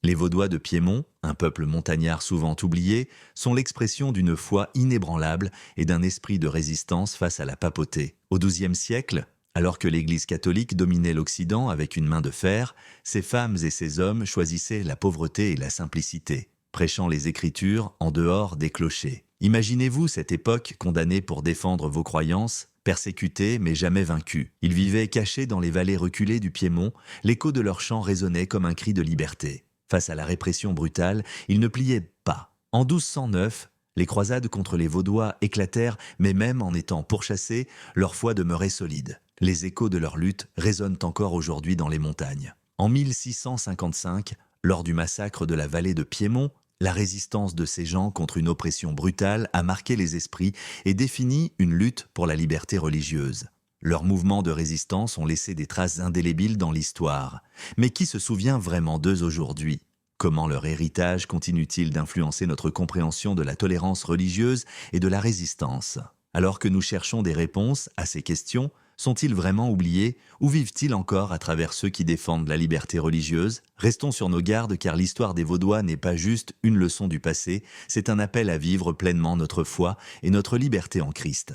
Les Vaudois de Piémont, un peuple montagnard souvent oublié, sont l'expression d'une foi inébranlable et d'un esprit de résistance face à la papauté. Au XIIe siècle, alors que l'Église catholique dominait l'Occident avec une main de fer, ces femmes et ces hommes choisissaient la pauvreté et la simplicité, prêchant les Écritures en dehors des clochers. Imaginez-vous cette époque condamnée pour défendre vos croyances, persécutés mais jamais vaincus. Ils vivaient cachés dans les vallées reculées du Piémont, l'écho de leurs chants résonnait comme un cri de liberté. Face à la répression brutale, ils ne pliaient pas. En 1209, les croisades contre les Vaudois éclatèrent, mais même en étant pourchassés, leur foi demeurait solide. Les échos de leur lutte résonnent encore aujourd'hui dans les montagnes. En 1655, lors du massacre de la vallée de Piémont, la résistance de ces gens contre une oppression brutale a marqué les esprits et défini une lutte pour la liberté religieuse. Leurs mouvements de résistance ont laissé des traces indélébiles dans l'histoire. Mais qui se souvient vraiment d'eux aujourd'hui ? Comment leur héritage continue-t-il d'influencer notre compréhension de la tolérance religieuse et de la résistance ? Alors que nous cherchons des réponses à ces questions, sont-ils vraiment oubliés ou vivent-ils encore à travers ceux qui défendent la liberté religieuse ? Restons sur nos gardes car l'histoire des Vaudois n'est pas juste une leçon du passé, c'est un appel à vivre pleinement notre foi et notre liberté en Christ.